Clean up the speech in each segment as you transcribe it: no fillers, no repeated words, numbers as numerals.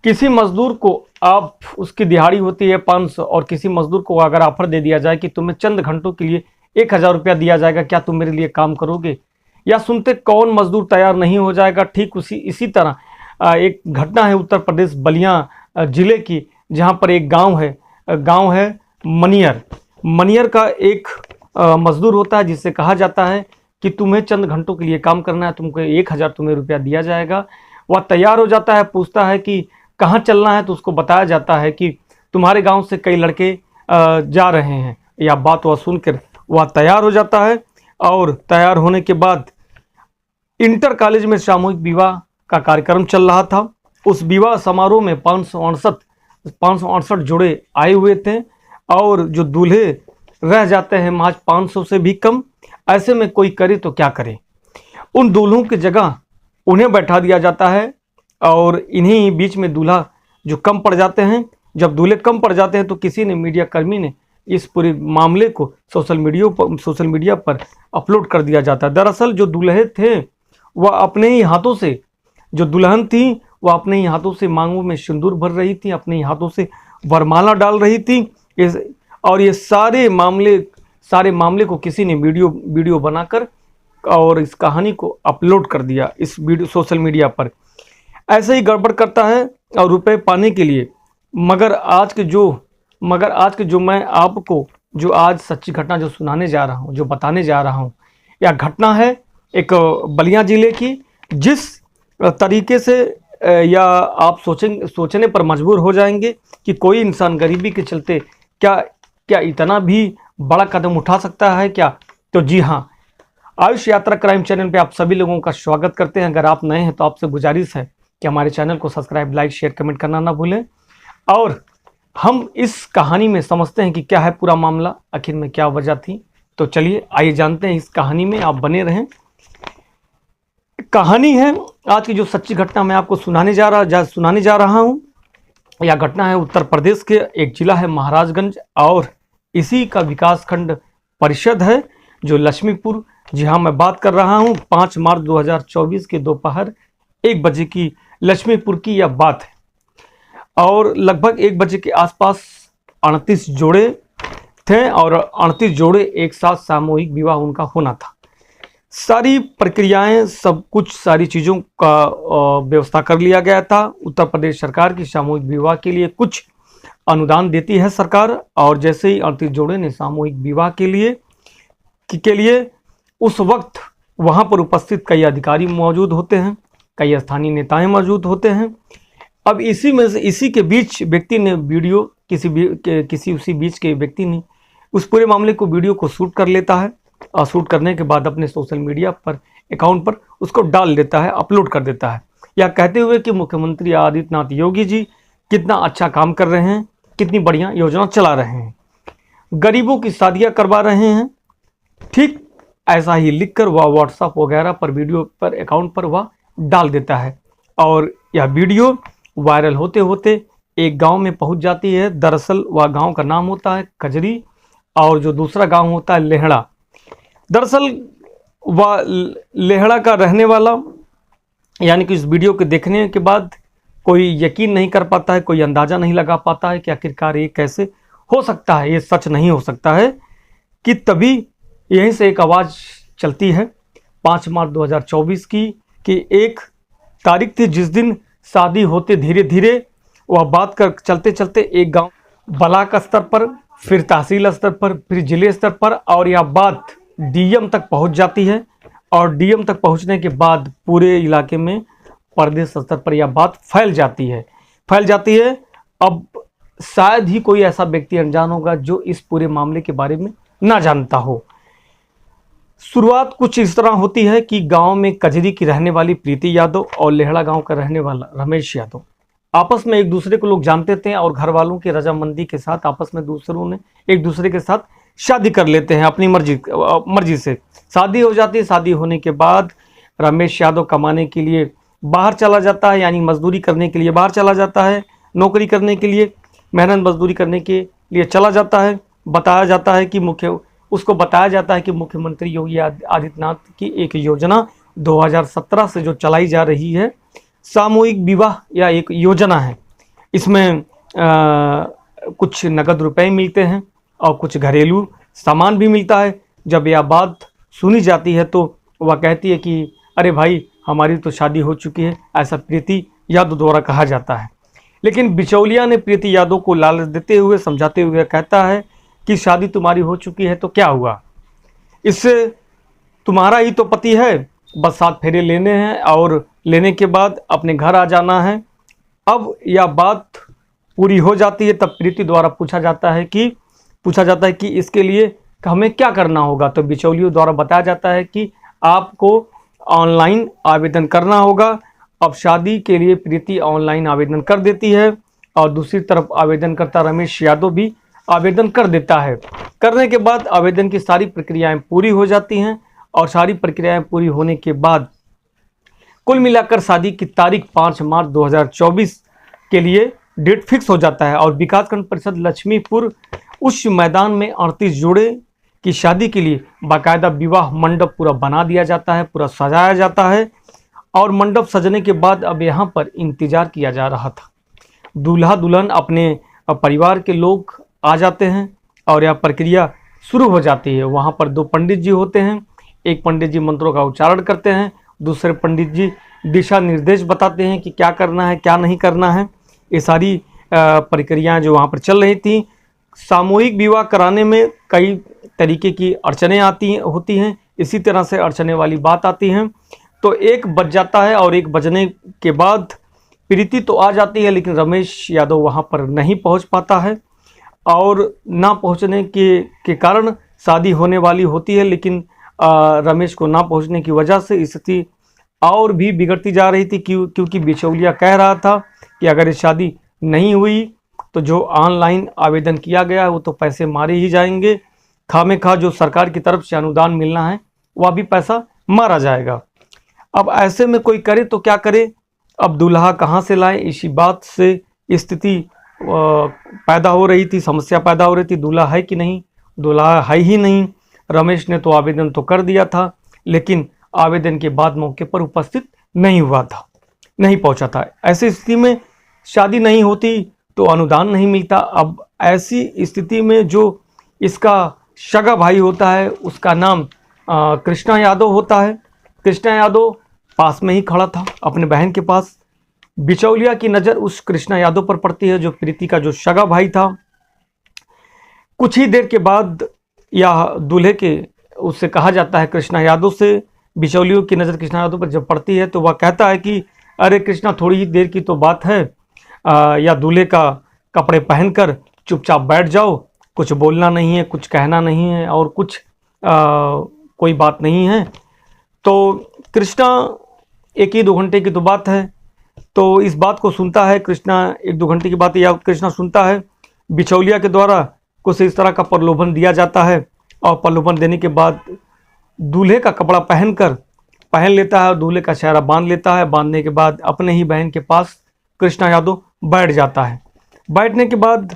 किसी मजदूर को आप उसकी दिहाड़ी होती है 500 और किसी मजदूर को अगर ऑफर दे दिया जाए कि तुम्हें चंद घंटों के लिए 1000 रुपया दिया जाएगा, क्या तुम मेरे लिए काम करोगे? या सुनते कौन मजदूर तैयार नहीं हो जाएगा। ठीक इसी तरह एक घटना है उत्तर प्रदेश बलिया जिले की, जहां पर एक गांव है मनियर का एक मजदूर होता है जिससे कहा जाता है कि तुम्हें चंद घंटों के लिए काम करना है, तुमको 1000 तुम्हें रुपया दिया जाएगा। वह तैयार हो जाता है, पूछता है कि कहाँ चलना है, तो उसको बताया जाता है कि तुम्हारे गांव से कई लड़के जा रहे हैं। यह बात वह सुनकर वह तैयार हो जाता है और तैयार होने के बाद इंटर कॉलेज में सामूहिक विवाह का कार्यक्रम चल रहा था। उस विवाह समारोह में 568 जोड़े आए हुए थे और जो दूल्हे रह जाते हैं महज 500 से भी कम। ऐसे में कोई करे तो क्या करे, उन दूल्हों की जगह उन्हें बैठा दिया जाता है और इन्हीं बीच में दूल्हा जो कम पड़ जाते हैं। जब दूल्हे कम पड़ जाते हैं तो किसी ने मीडिया कर्मी ने इस पूरे मामले को सोशल मीडिया पर अपलोड कर दिया जाता है। दरअसल जो दूल्हे थे वह अपने ही हाथों से, जो दुल्हन थी वह अपने ही हाथों से मांगों में सिंदूर भर रही थी, अपने ही हाथों से वरमाला डाल रही थी। और ये सारे मामले को किसी ने वीडियो बनाकर और इस कहानी को अपलोड कर दिया इस वीडियो सोशल मीडिया पर। ऐसे ही गड़बड़ करता है और रुपए पाने के लिए। मगर आज के जो मैं आपको जो आज सच्ची घटना जो सुनाने जा रहा हूँ, जो बताने जा रहा हूँ, यह घटना है एक बलिया जिले की। जिस तरीके से या आप सोचने पर मजबूर हो जाएंगे कि कोई इंसान गरीबी के चलते क्या इतना भी बड़ा कदम उठा सकता है क्या? तो जी हाँ, आयुष यात्रा क्राइम चैनल पे आप सभी लोगों का स्वागत करते हैं। अगर आप नए हैं तो आपसे गुजारिश है कि हमारे चैनल को सब्सक्राइब, लाइक, शेयर, कमेंट करना ना भूलें। और हम इस कहानी में समझते हैं कि क्या है पूरा मामला, आखिर में क्या वजह थी। तो चलिए आइए जानते हैं इस कहानी में, आप बने रहें। कहानी है आज की जो सच्ची घटना मैं आपको सुनाने जा रहा हूँ। यह घटना है उत्तर प्रदेश के एक जिला है महाराजगंज और इसी का विकास खंड परिषद है जो लक्ष्मीपुर। जी हाँ, मैं बात कर रहा हूँ 5 मार्च 2024 के दोपहर 1 बजे की लक्ष्मीपुर की यह बात है। और लगभग 1 बजे के आसपास 38 जोड़े थे और 38 जोड़े एक साथ सामूहिक विवाह उनका होना था। सारी प्रक्रियाएं, सब कुछ, सारी चीज़ों का व्यवस्था कर लिया गया था। उत्तर प्रदेश सरकार की सामूहिक विवाह के लिए कुछ अनुदान देती है सरकार। और जैसे ही 38 जोड़े ने सामूहिक विवाह के लिए उस वक्त वहां पर उपस्थित कई अधिकारी मौजूद होते हैं, कई स्थानीय नेताएं मौजूद होते हैं। अब इसी के बीच व्यक्ति ने उसी बीच के व्यक्ति ने उस पूरे मामले को वीडियो को शूट कर लेता है और शूट करने के बाद अपने सोशल मीडिया पर अकाउंट पर उसको डाल देता है, अपलोड कर देता है, यह कहते हुए कि मुख्यमंत्री आदित्यनाथ योगी जी कितना अच्छा काम कर रहे हैं, कितनी बढ़िया योजना चला रहे हैं, गरीबों की शादियां करवा रहे हैं। ठीक ऐसा ही लिखकर वह व्हाट्सएप वगैरह पर वीडियो पर अकाउंट पर वह डाल देता है और यह वीडियो वायरल होते होते एक गांव में पहुंच जाती है। दरअसल वह गांव का नाम होता है कजरी और जो दूसरा गांव होता है लेहड़ा। दरअसल वह लेहड़ा का रहने वाला, यानी कि इस वीडियो के देखने के बाद कोई यकीन नहीं कर पाता है, कोई अंदाज़ा नहीं लगा पाता है कि आखिरकार ये कैसे हो सकता है, ये सच नहीं हो सकता है। कि तभी यहीं से एक आवाज़ चलती है 5 मार्च 2024 की कि एक तारीख थी जिस दिन शादी होते धीरे धीरे वह बात कर चलते एक गांव ब्लॉक स्तर पर, फिर तहसील स्तर पर, फिर जिले स्तर पर और यह बात डीएम तक पहुंच जाती है। और डीएम तक पहुंचने के बाद पूरे इलाके में प्रदेश स्तर पर यह बात फैल जाती है। अब शायद ही कोई ऐसा व्यक्ति अनजान होगा जो इस पूरे मामले के बारे में ना जानता हो। शुरुआत कुछ इस तरह होती है कि गांव में कजरी की रहने वाली प्रीति यादव और लेहड़ा गांव का रहने वाला रमेश यादव आपस में एक दूसरे को लोग जानते थे और घर वालों की रजामंदी के साथ आपस में एक दूसरे के साथ शादी कर लेते हैं अपनी मर्जी से। शादी हो जाती है। शादी होने के बाद रमेश यादव कमाने के लिए बाहर चला जाता है, यानी मजदूरी करने के लिए बाहर चला जाता है, नौकरी करने के लिए, मेहनत मजदूरी करने के लिए चला जाता है। उसको बताया जाता है कि मुख्यमंत्री योगी आदित्यनाथ की एक योजना 2017 से जो चलाई जा रही है, सामूहिक विवाह या एक योजना है, इसमें कुछ नकद रुपए मिलते हैं और कुछ घरेलू सामान भी मिलता है। जब यह बात सुनी जाती है तो वह कहती है कि अरे भाई, हमारी तो शादी हो चुकी है, ऐसा प्रीति यादव द्वारा कहा जाता है। लेकिन बिचौलिया ने प्रीति यादव को लालच देते हुए, समझाते हुए कहता है कि शादी तुम्हारी हो चुकी है तो क्या हुआ, इससे तुम्हारा ही तो पति है, बस 7 फेरे लेने हैं और लेने के बाद अपने घर आ जाना है। अब यह बात पूरी हो जाती है, तब प्रीति द्वारा पूछा जाता है कि इसके लिए हमें क्या करना होगा। तो बिचौलियों द्वारा बताया जाता है कि आपको ऑनलाइन आवेदन करना होगा। अब शादी के लिए प्रीति ऑनलाइन आवेदन कर देती है और दूसरी तरफ आवेदनकर्ता रमेश यादव भी आवेदन कर देता है। करने के बाद आवेदन की सारी प्रक्रियाएं पूरी हो जाती हैं और सारी प्रक्रियाएं पूरी होने के बाद कुल मिलाकर शादी की तारीख 5 मार्च 2024 के लिए डेट फिक्स हो जाता है और विकासखंड परिषद लक्ष्मीपुर उस मैदान में 38 जोड़े की शादी के लिए बाकायदा विवाह मंडप पूरा बना दिया जाता है, पूरा सजाया जाता है। और मंडप सजने के बाद अब यहाँ पर इंतजार किया जा रहा था। दूल्हा दुल्हन अपने परिवार के लोग आ जाते हैं और यह प्रक्रिया शुरू हो जाती है। वहाँ पर 2 पंडित जी होते हैं, एक पंडित जी मंत्रों का उच्चारण करते हैं, दूसरे पंडित जी दिशा निर्देश बताते हैं कि क्या करना है क्या नहीं करना है। ये सारी प्रक्रियाएं जो वहाँ पर चल रही थी। सामूहिक विवाह कराने में कई तरीके की अड़चनें होती हैं। इसी तरह से अड़चने वाली बात आती हैं तो 1 बज जाता है और 1 बजने के बाद प्रीति तो आ जाती है, लेकिन रमेश यादव वहाँ पर नहीं पहुँच पाता है और ना पहुँचने के कारण शादी होने वाली होती है। लेकिन रमेश को ना पहुँचने की वजह से स्थिति और भी बिगड़ती जा रही थी, क्योंकि बिचौलिया कह रहा था कि अगर ये शादी नहीं हुई तो जो ऑनलाइन आवेदन किया गया है वो तो पैसे मारे ही जाएंगे, खामेखा जो सरकार की तरफ से अनुदान मिलना है वह भी पैसा मारा जाएगा। अब ऐसे में कोई करे तो क्या करे, अब दूल्हा कहाँ से लाए, इसी बात से स्थिति पैदा हो रही थी, समस्या पैदा हो रही थी। दूल्हा है कि नहीं, दूल्हा है ही नहीं। रमेश ने तो आवेदन तो कर दिया था, लेकिन आवेदन के बाद मौके पर उपस्थित नहीं हुआ था, नहीं पहुंचा था। ऐसी स्थिति में शादी नहीं होती तो अनुदान नहीं मिलता। अब ऐसी स्थिति में जो इसका सगा भाई होता है उसका नाम कृष्णा यादव होता है। कृष्णा यादव पास में ही खड़ा था अपने बहन के पास। बिचौलिया की नज़र उस कृष्णा यादव पर पड़ती है जो प्रीति का जो सगा भाई था। कुछ ही देर के बाद यह दूल्हे के उससे कहा जाता है कृष्णा यादव से, बिचौलियों की नज़र कृष्णा यादव पर जब पड़ती है तो वह कहता है कि अरे कृष्णा, थोड़ी ही देर की तो बात है, या दूल्हे का कपड़े पहनकर चुपचाप बैठ जाओ, कुछ बोलना नहीं है, कुछ कहना नहीं है और कुछ कोई बात नहीं है। तो कृष्णा 1-2 घंटे की तो बात है, तो इस बात को सुनता है कृष्णा, 1-2 घंटे की बात या कृष्णा सुनता है बिचौलिया के द्वारा कुछ इस तरह का प्रलोभन दिया जाता है और प्रलोभन देने के बाद दूल्हे का कपड़ा पहन लेता है और दूल्हे का चेहरा बांध लेता है। बांधने के बाद अपने ही बहन के पास कृष्णा यादव बैठ जाता है। बैठने के बाद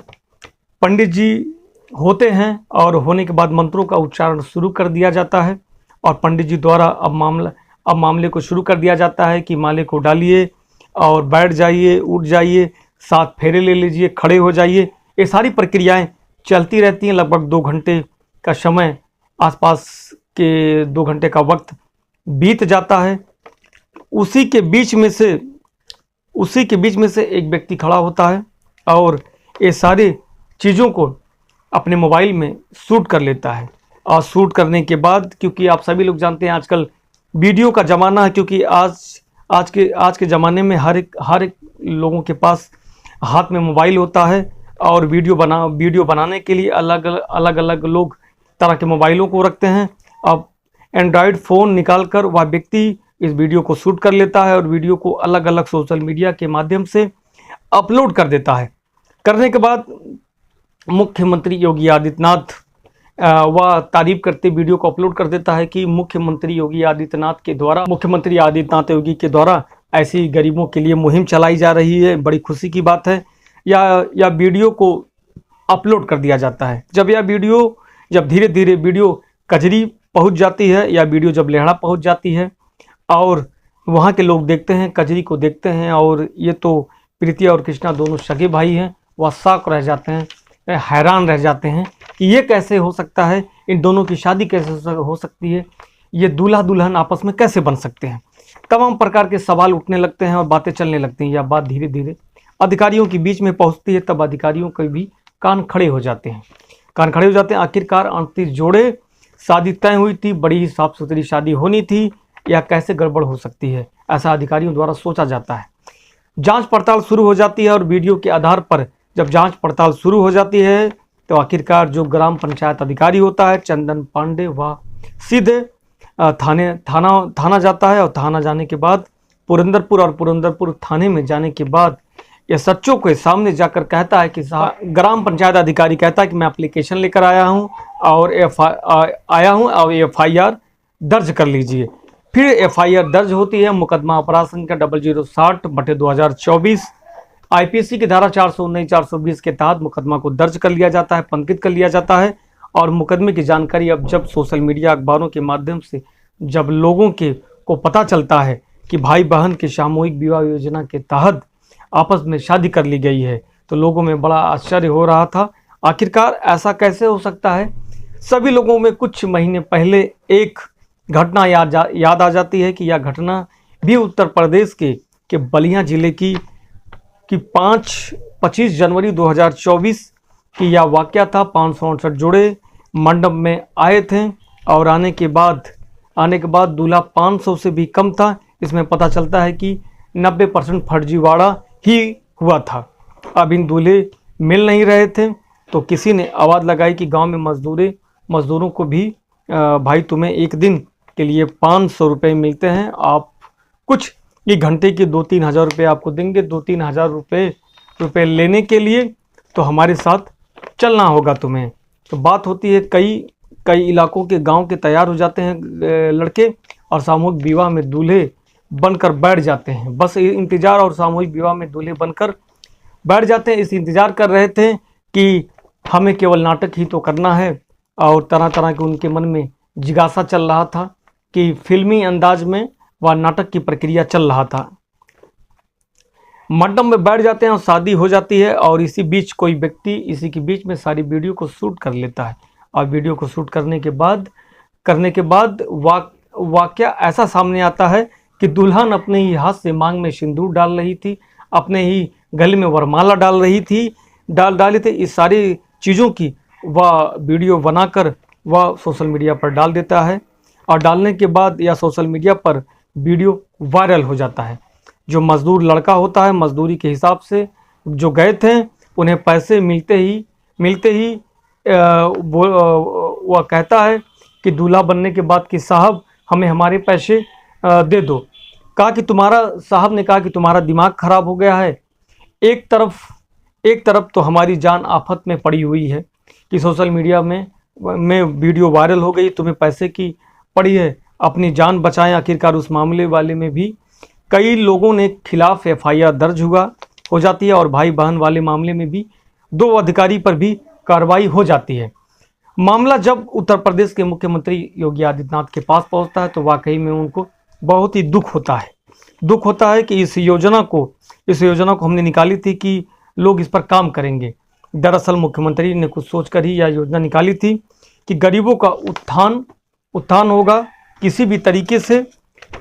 पंडित जी होते हैं और होने के बाद मंत्रों का उच्चारण शुरू कर दिया जाता है और पंडित जी द्वारा अब मामले को शुरू कर दिया जाता है कि माले को डालिए और बैठ जाइए, उठ जाइए, 7 फेरे ले लीजिए, खड़े हो जाइए। ये सारी प्रक्रियाएं चलती रहती हैं। लगभग 2 घंटे का समय, आसपास के 2 घंटे का वक्त बीत जाता है। उसी के बीच में से एक व्यक्ति खड़ा होता है और ये सारी चीज़ों को अपने मोबाइल में शूट कर लेता है। और शूट करने के बाद, क्योंकि आप सभी लोग जानते हैं आजकल वीडियो का ज़माना है, क्योंकि आज के ज़माने में हर एक लोगों के पास हाथ में मोबाइल होता है और वीडियो बनाने के लिए अलग अलग लोग तरह के मोबाइलों को रखते हैं। अब एंड्रॉयड फ़ोन निकालकर वह व्यक्ति इस वीडियो को शूट कर लेता है और वीडियो को अलग अलग सोशल मीडिया के माध्यम से अपलोड कर देता है। करने के बाद मुख्यमंत्री योगी आदित्यनाथ वह तारीफ करते वीडियो को अपलोड कर देता है कि मुख्यमंत्री आदित्यनाथ योगी के द्वारा ऐसी गरीबों के लिए मुहिम चलाई जा रही है, बड़ी खुशी की बात है। या वीडियो को अपलोड कर दिया जाता है। जब धीरे धीरे वीडियो कजरी पहुंच जाती है या वीडियो जब लेहड़ा पहुंच जाती है और वहां के लोग देखते हैं, कजरी को देखते हैं और ये तो प्रीति और कृष्णा दोनों सगे भाई हैं, वह शॉक रह जाते हैं, हैरान रह जाते हैं कि ये कैसे हो सकता है, इन दोनों की शादी कैसे हो सकती है, ये दूल्हा दुल्हन आपस में कैसे बन सकते हैं। तमाम प्रकार के सवाल उठने लगते हैं और बातें चलने लगती हैं। यह बात धीरे धीरे अधिकारियों के बीच में पहुंचती है, तब अधिकारियों के भी कान खड़े हो जाते हैं। आखिरकार 38 जोड़े शादी तय हुई थी, बड़ी ही साफ सुथरी शादी होनी थी, या कैसे गड़बड़ हो सकती है, ऐसा अधिकारियों द्वारा सोचा जाता है। जांच पड़ताल शुरू हो जाती है और वीडियो के आधार पर जब जांच पड़ताल शुरू हो जाती है तो आखिरकार जो ग्राम पंचायत अधिकारी होता है चंदन पांडे, वह सीधे थाना जाता है, और थाना जाने के बाद पुरंदरपुर थाने में जाने के बाद यह सच्चों के सामने जाकर कहता है कि ग्राम पंचायत अधिकारी कहता है कि मैं एप्लीकेशन लेकर आया हूं और FIR दर्ज कर लीजिए। फिर FIR दर्ज होती है। मुकदमा अपराध संख्या 0060/2024 IPC की धारा 419 420 के तहत मुकदमा को दर्ज कर लिया जाता है, पंजीकृत कर लिया जाता है। और मुकदमे की जानकारी अब जब सोशल मीडिया अखबारों के माध्यम से जब लोगों को पता चलता है कि भाई बहन की सामूहिक विवाह योजना के तहत आपस में शादी कर ली गई है, तो लोगों में बड़ा आश्चर्य हो रहा था। आखिरकार ऐसा कैसे हो सकता है। सभी लोगों में कुछ महीने पहले एक घटना याद आ जाती है कि यह घटना भी उत्तर प्रदेश के बलिया जिले की 25 जनवरी 2024 की यह वाकया था। 568 जोड़े मंडप में आए थे और आने के बाद दूल्हा 500 से भी कम था। इसमें पता चलता है कि 90% फर्जीवाड़ा ही हुआ था। अब इन दूल्हे मिल नहीं रहे थे, तो किसी ने आवाज़ लगाई कि गांव में मजदूरों को भी भाई तुम्हें एक दिन के लिए 500 रुपये मिलते हैं, आप कुछ ये घंटे के 2-3 हज़ार रुपये आपको देंगे। 2-3 हज़ार रुपये लेने के लिए तो हमारे साथ चलना होगा तुम्हें। तो बात होती है, कई इलाकों के गांव के तैयार हो जाते हैं लड़के और सामूहिक विवाह में दूल्हे बनकर बैठ जाते हैं। बस इंतजार और सामूहिक विवाह में दूल्हे बनकर बैठ जाते हैं। इस इंतजार कर रहे थे कि हमें केवल नाटक ही तो करना है, और तरह तरह के उनके मन में जिज्ञासा चल रहा था कि फिल्मी अंदाज में वह नाटक की प्रक्रिया चल रहा था। मंडप में बैठ जाते हैं और शादी हो जाती है, और इसी बीच कोई व्यक्ति इसी के बीच में सारी वीडियो को शूट कर लेता है। और वीडियो को शूट करने के बाद वाकया ऐसा सामने आता है कि दुल्हन अपने ही हाथ से मांग में सिंदूर डाल रही थी, अपने ही गले में वरमाला डाल रही थी, डाली थी। इस सारी चीज़ों की वह वीडियो बनाकर वह सोशल मीडिया पर डाल देता है, और डालने के बाद या सोशल मीडिया पर वीडियो वायरल हो जाता है। जो मजदूर लड़का होता है, मजदूरी के हिसाब से जो गए थे, उन्हें पैसे मिलते ही वह कहता है कि दूल्हा बनने के बाद कि साहब हमें हमारे पैसे दे दो। साहब ने कहा कि तुम्हारा दिमाग खराब हो गया है। एक तरफ तो हमारी जान आफत में पड़ी हुई है कि सोशल मीडिया में वीडियो वायरल हो गई, तुम्हें पैसे की पड़ी है, अपनी जान बचाएं। आखिरकार उस मामले वाले में भी कई लोगों ने खिलाफ FIR दर्ज हो जाती है, और भाई बहन वाले मामले में भी 2 अधिकारी पर भी कार्रवाई हो जाती है। मामला जब उत्तर प्रदेश के मुख्यमंत्री योगी आदित्यनाथ के पास पहुंचता है तो वाकई में उनको बहुत ही दुख होता है कि इस योजना को हमने निकाली थी कि लोग इस पर काम करेंगे। दरअसल मुख्यमंत्री ने कुछ सोचकर ही यह योजना निकाली थी कि गरीबों का उत्थान होगा, किसी भी तरीके से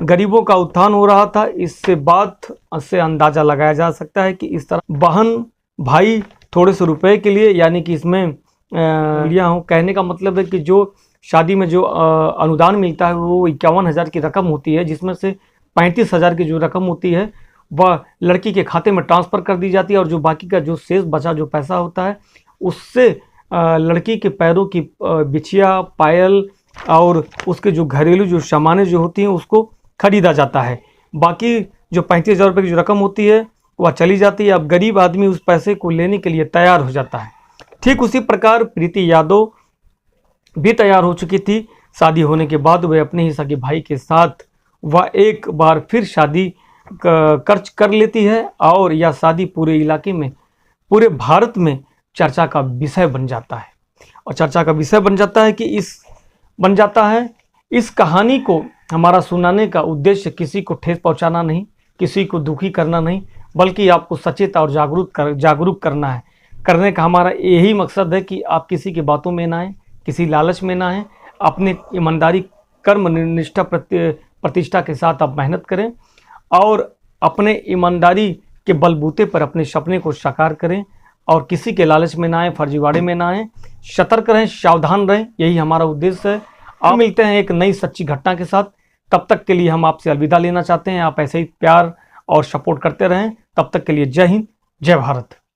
गरीबों का उत्थान हो रहा था। इससे बात से अंदाज़ा लगाया जा सकता है कि इस तरह बहन भाई थोड़े से रुपए के लिए, यानी कि इसमें लिया हूँ, कहने का मतलब है कि जो शादी में जो अनुदान मिलता है वो 51,000 की रकम होती है, जिसमें से 35,000 की जो रकम होती है वह लड़की के खाते में ट्रांसफ़र कर दी जाती है, और जो बाकी का जो शेष बचा जो पैसा होता है उससे लड़की के पैरों की बिछिया, पायल और उसके जो घरेलू जो सामानें जो होती हैं उसको खरीदा जाता है। बाकी जो 35,000 रुपये की जो रकम होती है वह चली जाती है। अब गरीब आदमी उस पैसे को लेने के लिए तैयार हो जाता है। ठीक उसी प्रकार प्रीति यादव भी तैयार हो चुकी थी। शादी होने के बाद वह अपने ही सगे भाई के साथ वह एक बार फिर शादी कर लेती है, और यह शादी पूरे इलाके में, पूरे भारत में चर्चा का विषय बन जाता है। और चर्चा का विषय बन जाता है इस कहानी को हमारा सुनाने का उद्देश्य किसी को ठेस पहुंचाना नहीं, किसी को दुखी करना नहीं, बल्कि आपको सचेत और जागरूक करना है। करने का हमारा यही मकसद है कि आप किसी की बातों में ना आए, किसी लालच में ना आए, अपने ईमानदारी कर्म निष्ठा प्रतिष्ठा के साथ आप मेहनत करें और अपने ईमानदारी के बलबूते पर अपने सपने को साकार करें और किसी के लालच में ना आए, फर्जीवाड़े में ना आए, सतर्क रहें, सावधान रहें, यही हमारा उद्देश्य है। आप मिलते हैं एक नई सच्ची घटना के साथ, तब तक के लिए हम आपसे अलविदा लेना चाहते हैं। आप ऐसे ही प्यार और सपोर्ट करते रहें। तब तक के लिए जय हिंद, जय भारत।